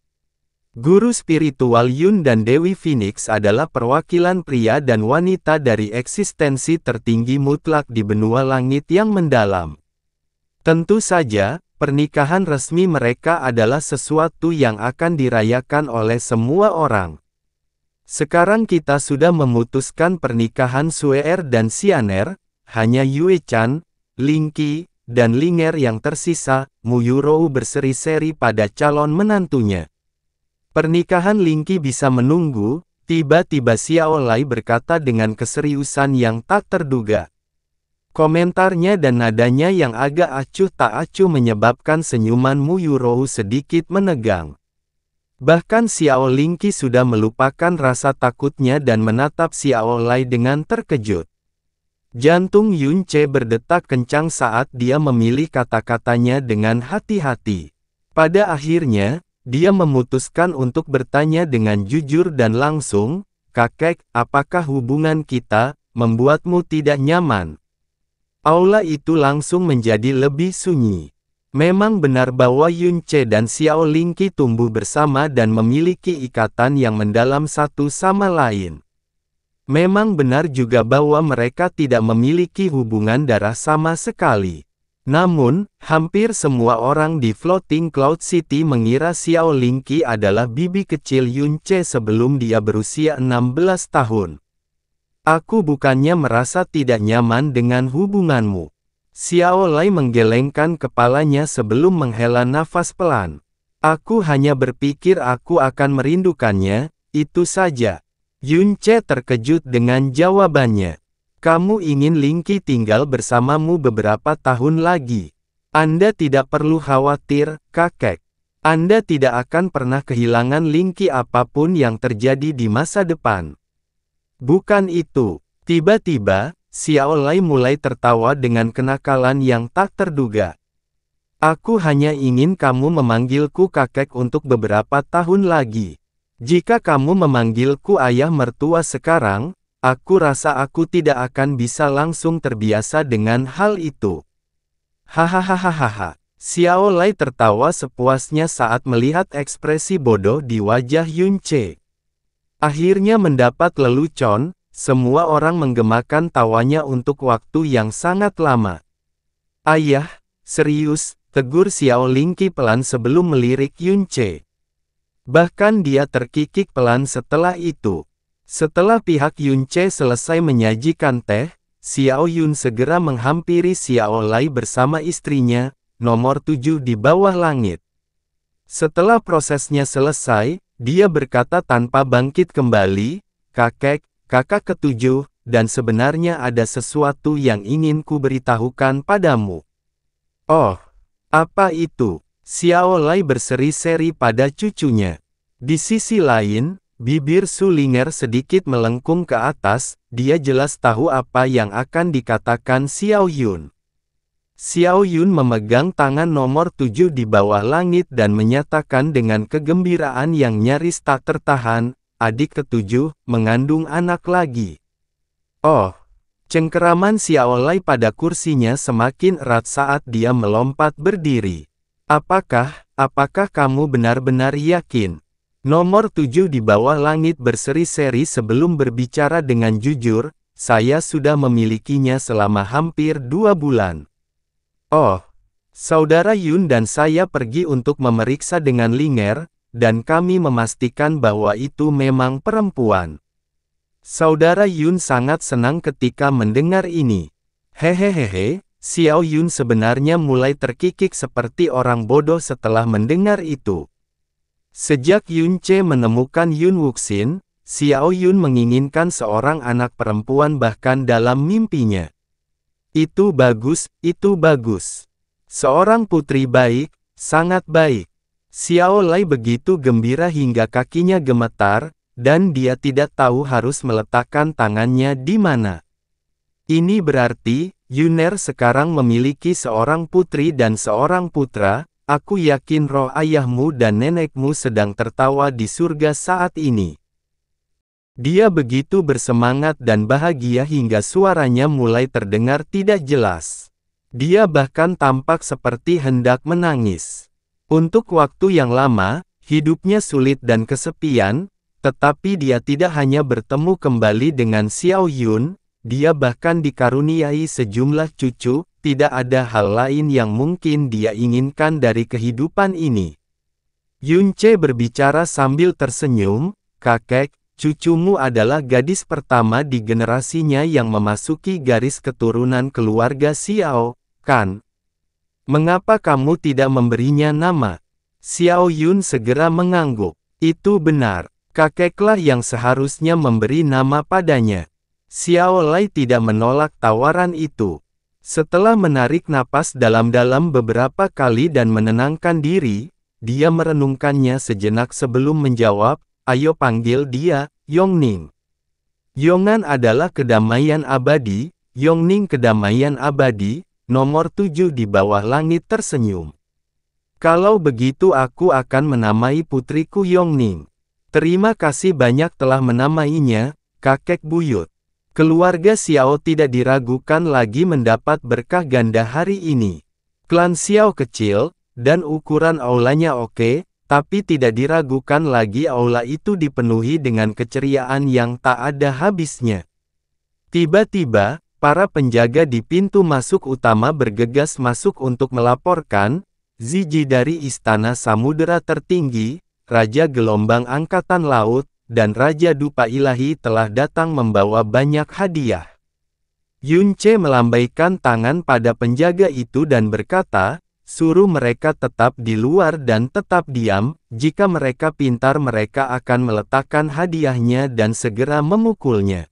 Guru spiritual Yun dan Dewi Phoenix adalah perwakilan pria dan wanita dari eksistensi tertinggi mutlak di benua langit yang mendalam. Tentu saja, pernikahan resmi mereka adalah sesuatu yang akan dirayakan oleh semua orang. Sekarang kita sudah memutuskan pernikahan Suer dan Xianer, hanya Yue Chan, Ling Qi, dan Linger yang tersisa. Mu Yurou berseri-seri pada calon menantunya. Pernikahan Ling Qi bisa menunggu, tiba-tiba Xiao Lai berkata dengan keseriusan yang tak terduga. Komentarnya dan nadanya yang agak acuh tak acuh menyebabkan senyuman Mu Yurou sedikit menegang. Bahkan Xiao Ling Qi sudah melupakan rasa takutnya dan menatap Xiao Lai dengan terkejut. Jantung Yun Ce berdetak kencang saat dia memilih kata-katanya dengan hati-hati. Pada akhirnya, dia memutuskan untuk bertanya dengan jujur dan langsung, "Kakek, apakah hubungan kita membuatmu tidak nyaman?" Aula itu langsung menjadi lebih sunyi. Memang benar bahwa Yun Ce dan Xiao Ling Qi tumbuh bersama dan memiliki ikatan yang mendalam satu sama lain. Memang benar juga bahwa mereka tidak memiliki hubungan darah sama sekali. Namun, hampir semua orang di Floating Cloud City mengira Xiao Ling Qi adalah bibi kecil Yun Ce sebelum dia berusia 16 tahun. Aku bukannya merasa tidak nyaman dengan hubunganmu. Xiao Lai menggelengkan kepalanya sebelum menghela nafas pelan. Aku hanya berpikir aku akan merindukannya, itu saja. Yun Ce terkejut dengan jawabannya. Kamu ingin Ling Qi tinggal bersamamu beberapa tahun lagi. Anda tidak perlu khawatir, kakek. Anda tidak akan pernah kehilangan Ling Qi apapun yang terjadi di masa depan. Bukan itu. Tiba-tiba, Xiao Lai mulai tertawa dengan kenakalan yang tak terduga. Aku hanya ingin kamu memanggilku kakek untuk beberapa tahun lagi. Jika kamu memanggilku ayah mertua sekarang, aku rasa aku tidak akan bisa langsung terbiasa dengan hal itu. Hahaha. Xiao Lai tertawa sepuasnya saat melihat ekspresi bodoh di wajah Yun Ce. Akhirnya mendapat lelucon, semua orang menggemakan tawanya untuk waktu yang sangat lama. Ayah, serius, tegur Xiao Ling Qi pelan sebelum melirik Yun Ce. Bahkan dia terkikik pelan setelah itu. Setelah pihak Yun Ce selesai menyajikan teh, Xiao Yun segera menghampiri Xiao Lai bersama istrinya, nomor 7 di bawah langit. Setelah prosesnya selesai, dia berkata tanpa bangkit kembali, kakek, kakak ketujuh, dan sebenarnya ada sesuatu yang ingin ku beritahukan padamu. Oh, apa itu? Xiao Lai berseri-seri pada cucunya. Di sisi lain, bibir Su Linger sedikit melengkung ke atas, dia jelas tahu apa yang akan dikatakan Xiao Yun. Xiao Yun memegang tangan nomor 7 di bawah langit dan menyatakan dengan kegembiraan yang nyaris tak tertahan, adik ketujuh, mengandung anak lagi. Oh, cengkeraman Xiao Lai pada kursinya semakin erat saat dia melompat berdiri. Apakah kamu benar-benar yakin? Nomor 7 di bawah langit berseri-seri sebelum berbicara dengan jujur, saya sudah memilikinya selama hampir 2 bulan. Oh, saudara Yun dan saya pergi untuk memeriksa dengan Linger, dan kami memastikan bahwa itu memang perempuan. Saudara Yun sangat senang ketika mendengar ini. Hehehe. Xiao Yun sebenarnya mulai terkikik seperti orang bodoh setelah mendengar itu. Sejak Yun Ce menemukan Yun Wuxin, Xiao Yun menginginkan seorang anak perempuan bahkan dalam mimpinya. Itu bagus, itu bagus. Seorang putri baik, sangat baik. Xiao Lai begitu gembira hingga kakinya gemetar, dan dia tidak tahu harus meletakkan tangannya di mana. Ini berarti, Yuner sekarang memiliki seorang putri dan seorang putra. Aku yakin roh ayahmu dan nenekmu sedang tertawa di surga saat ini. Dia begitu bersemangat dan bahagia hingga suaranya mulai terdengar tidak jelas. Dia bahkan tampak seperti hendak menangis. Untuk waktu yang lama, hidupnya sulit dan kesepian, tetapi dia tidak hanya bertemu kembali dengan Xiao Yun, dia bahkan dikaruniai sejumlah cucu. Tidak ada hal lain yang mungkin dia inginkan dari kehidupan ini. Yunce berbicara sambil tersenyum, "Kakek, cucumu adalah gadis pertama di generasinya yang memasuki garis keturunan keluarga Xiao, kan? Mengapa kamu tidak memberinya nama?" Xiao Yun segera mengangguk. "Itu benar, kakeklah yang seharusnya memberi nama padanya." Xiao Lai tidak menolak tawaran itu. Setelah menarik napas dalam-dalam beberapa kali dan menenangkan diri, dia merenungkannya sejenak sebelum menjawab, "Ayo panggil dia, Yongning." Yongan adalah kedamaian abadi, Yongning kedamaian abadi, nomor 7 di bawah langit tersenyum. "Kalau begitu aku akan menamai putriku Yongning." "Terima kasih banyak telah menamainya, kakek buyut." Keluarga Xiao tidak diragukan lagi mendapat berkah ganda hari ini. Klan Xiao kecil, dan ukuran aulanya oke, tapi tidak diragukan lagi aula itu dipenuhi dengan keceriaan yang tak ada habisnya. Tiba-tiba, para penjaga di pintu masuk utama bergegas masuk untuk melaporkan, Ziji dari Istana Samudera Tertinggi, Raja Gelombang Angkatan Laut, dan Raja Dupa Ilahi telah datang membawa banyak hadiah. Yunce melambaikan tangan pada penjaga itu dan berkata, "Suruh mereka tetap di luar dan tetap diam, jika mereka pintar mereka akan meletakkan hadiahnya dan segera memukulnya."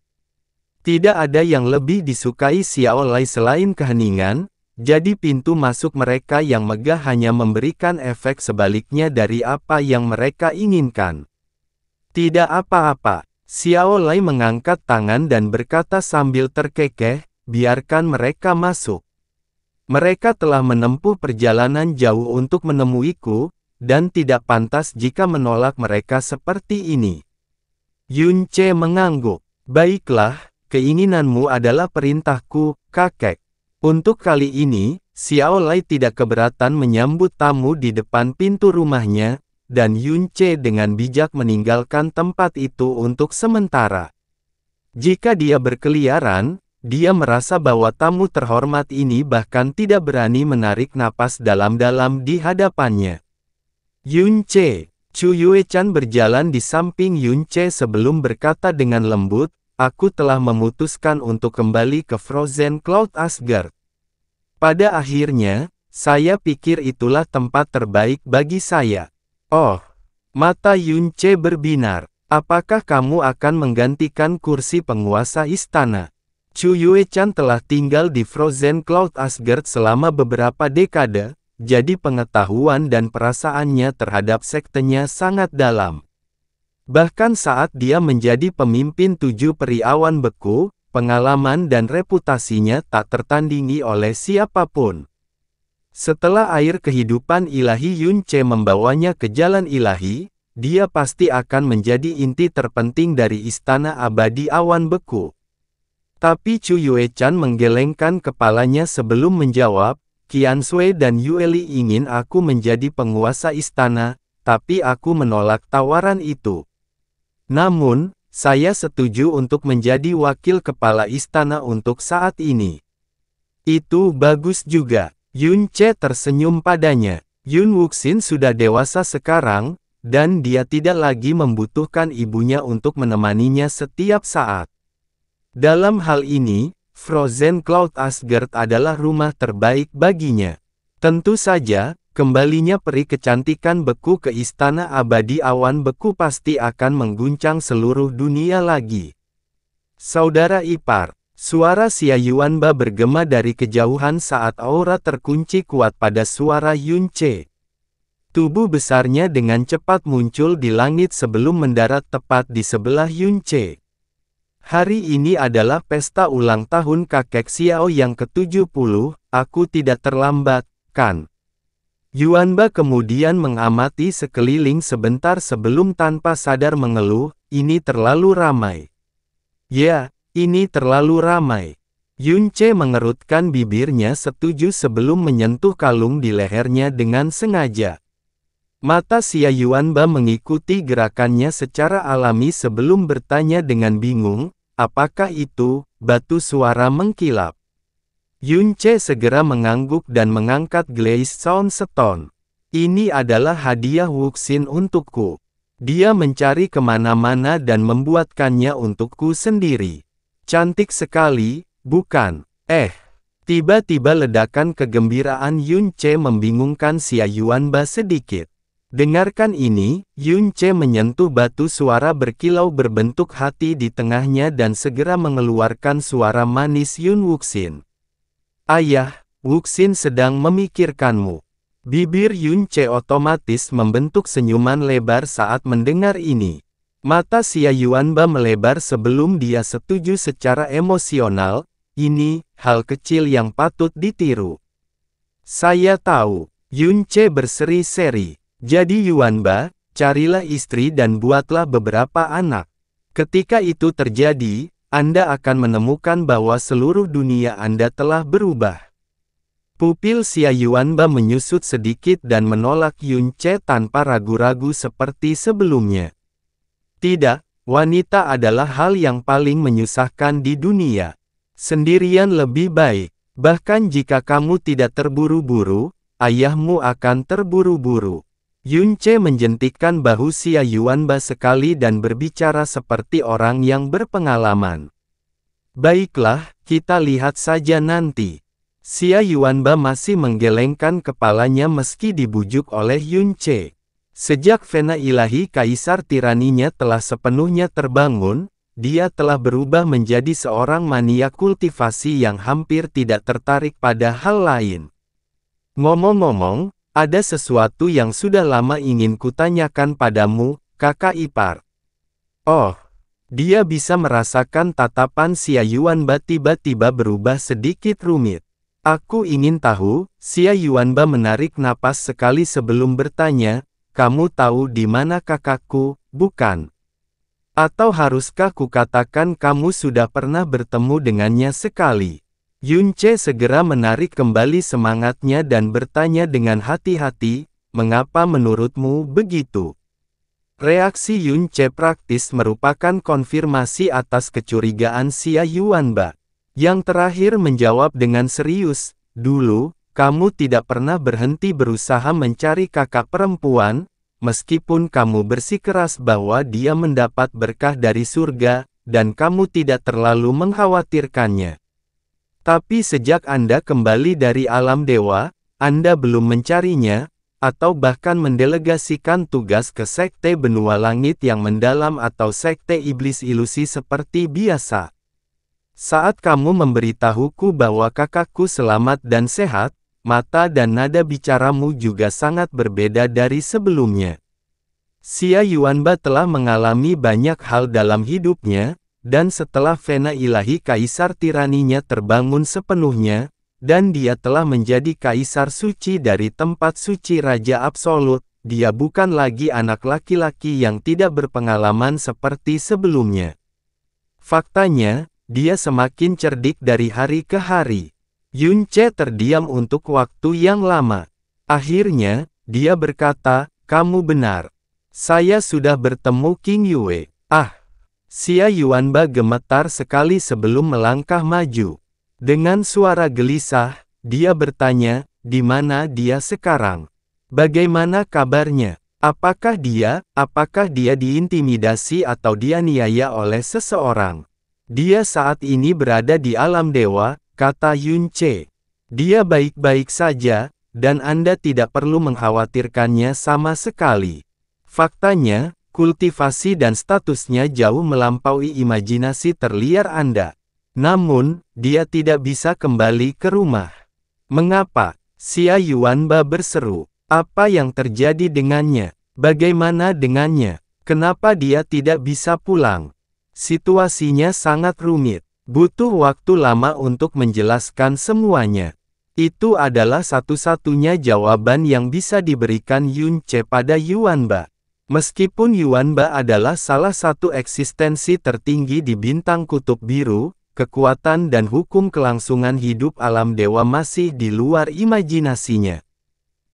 Tidak ada yang lebih disukai Xiao Lai selain keheningan, jadi pintu masuk mereka yang megah hanya memberikan efek sebaliknya dari apa yang mereka inginkan. "Tidak apa-apa." Xiao Lai mengangkat tangan dan berkata sambil terkekeh, "Biarkan mereka masuk. Mereka telah menempuh perjalanan jauh untuk menemuiku, dan tidak pantas jika menolak mereka seperti ini." Yunce mengangguk. "Baiklah, keinginanmu adalah perintahku, kakek." Untuk kali ini, Xiao Lai tidak keberatan menyambut tamu di depan pintu rumahnya, dan Yunce dengan bijak meninggalkan tempat itu untuk sementara. Jika dia berkeliaran, dia merasa bahwa tamu terhormat ini bahkan tidak berani menarik napas dalam-dalam di hadapannya. "Yunce." Chu Yuechan berjalan di samping Yunce sebelum berkata dengan lembut, "Aku telah memutuskan untuk kembali ke Frozen Cloud Asgard. Pada akhirnya, saya pikir itulah tempat terbaik bagi saya." "Oh." Mata Yunce berbinar. "Apakah kamu akan menggantikan kursi penguasa istana?" Chu Yuechan telah tinggal di Frozen Cloud Asgard selama beberapa dekade, jadi pengetahuan dan perasaannya terhadap sektenya sangat dalam. Bahkan saat dia menjadi pemimpin 7 peri awan beku, pengalaman dan reputasinya tak tertandingi oleh siapapun. Setelah air kehidupan ilahi Yunce membawanya ke jalan ilahi, dia pasti akan menjadi inti terpenting dari istana abadi awan beku. Tapi Chu Yuechan menggelengkan kepalanya sebelum menjawab, "Qiansui dan Yueli ingin aku menjadi penguasa istana, tapi aku menolak tawaran itu. Namun, saya setuju untuk menjadi wakil kepala istana untuk saat ini." "Itu bagus juga." Yunce tersenyum padanya. Yun Wuxin sudah dewasa sekarang, dan dia tidak lagi membutuhkan ibunya untuk menemaninya setiap saat. Dalam hal ini, Frozen Cloud Asgard adalah rumah terbaik baginya. Tentu saja, kembalinya peri kecantikan beku ke istana abadi awan beku pasti akan mengguncang seluruh dunia lagi. "Saudara ipar." Suara Xia Yuanba bergema dari kejauhan saat aura terkunci kuat pada suara Yunce. Tubuh besarnya dengan cepat muncul di langit sebelum mendarat tepat di sebelah Yunce. Hari ini adalah pesta ulang tahun kakek Xiao yang ke-70, aku tidak terlambat, kan? Yuanba kemudian mengamati sekeliling sebentar sebelum tanpa sadar mengeluh, ini terlalu ramai. Ya, ini terlalu ramai. Yunce mengerutkan bibirnya setuju sebelum menyentuh kalung di lehernya dengan sengaja. Mata Xia Yuanba mengikuti gerakannya secara alami sebelum bertanya dengan bingung, apakah itu, batu suara mengkilap? Yunce segera mengangguk dan mengangkat Glazed Soundstone. Ini adalah hadiah Wuxin untukku. Dia mencari kemana-mana dan membuatkannya untukku sendiri. Cantik sekali, bukan? Tiba-tiba ledakan kegembiraan Yunce membingungkan Xia Yuanba sedikit. Dengarkan ini, Yunce menyentuh batu suara berkilau berbentuk hati di tengahnya dan segera mengeluarkan suara manis Yun Wuxin. Ayah, Wuxin sedang memikirkanmu. Bibir Yunce otomatis membentuk senyuman lebar saat mendengar ini. Mata Xia Yuanba melebar sebelum dia setuju secara emosional, ini, hal kecil yang patut ditiru. Saya tahu, Yunce berseri-seri. Jadi Yuanba, carilah istri dan buatlah beberapa anak. Ketika itu terjadi, Anda akan menemukan bahwa seluruh dunia Anda telah berubah. Pupil Xia Yuanba menyusut sedikit dan menolak Yunce tanpa ragu-ragu seperti sebelumnya. Tidak, wanita adalah hal yang paling menyusahkan di dunia. Sendirian lebih baik. Bahkan jika kamu tidak terburu-buru, ayahmu akan terburu-buru. Yunce menjentikkan bahu Xia Yuanba sekali dan berbicara seperti orang yang berpengalaman. Baiklah, kita lihat saja nanti. Xia Yuanba masih menggelengkan kepalanya meski dibujuk oleh Yunce. Sejak Vena ilahi kaisar tiraninya telah sepenuhnya terbangun, dia telah berubah menjadi seorang mania kultivasi yang hampir tidak tertarik pada hal lain. Ngomong-ngomong, ada sesuatu yang sudah lama ingin kutanyakan padamu, kakak ipar. Oh, dia bisa merasakan tatapan Xia Yuanba tiba-tiba berubah sedikit rumit. Aku ingin tahu, Xia Yuanba menarik napas sekali sebelum bertanya, kamu tahu di mana kakakku, bukan? Atau haruskah kukatakan kamu sudah pernah bertemu dengannya sekali? Yunce segera menarik kembali semangatnya dan bertanya dengan hati-hati, mengapa menurutmu begitu? Reaksi Yunce praktis merupakan konfirmasi atas kecurigaan Xia Yuanba. Yang terakhir menjawab dengan serius, dulu, kamu tidak pernah berhenti berusaha mencari kakak perempuan, meskipun kamu bersikeras bahwa dia mendapat berkah dari surga, dan kamu tidak terlalu mengkhawatirkannya. Tapi sejak Anda kembali dari alam dewa, Anda belum mencarinya, atau bahkan mendelegasikan tugas ke Sekte Benua Langit yang mendalam atau Sekte Iblis Ilusi seperti biasa. Saat kamu memberitahuku bahwa kakakku selamat dan sehat, mata dan nada bicaramu juga sangat berbeda dari sebelumnya. Xia Yuanba telah mengalami banyak hal dalam hidupnya, dan setelah Vena ilahi kaisar tiraninya terbangun sepenuhnya, dan dia telah menjadi kaisar suci dari tempat suci Raja Absolut, dia bukan lagi anak laki-laki yang tidak berpengalaman seperti sebelumnya. Faktanya, dia semakin cerdik dari hari ke hari. Yunce terdiam untuk waktu yang lama. Akhirnya, dia berkata, kamu benar. Saya sudah bertemu King Yue. Xia Yuanba gemetar sekali sebelum melangkah maju. Dengan suara gelisah, dia bertanya, di mana dia sekarang? Bagaimana kabarnya? Apakah dia diintimidasi atau dianiaya oleh seseorang? Dia saat ini berada di alam dewa, kata Yunce. Dia baik-baik saja, dan Anda tidak perlu mengkhawatirkannya sama sekali. Faktanya, kultivasi dan statusnya jauh melampaui imajinasi terliar Anda. Namun, dia tidak bisa kembali ke rumah. Mengapa? Xia Yuanba berseru. Apa yang terjadi dengannya? Bagaimana dengannya? Kenapa dia tidak bisa pulang? Situasinya sangat rumit. Butuh waktu lama untuk menjelaskan semuanya. Itu adalah satu-satunya jawaban yang bisa diberikan Yun Ce pada Yuanba. Meskipun Yuanba adalah salah satu eksistensi tertinggi di bintang kutub biru, kekuatan dan hukum kelangsungan hidup alam dewa masih di luar imajinasinya.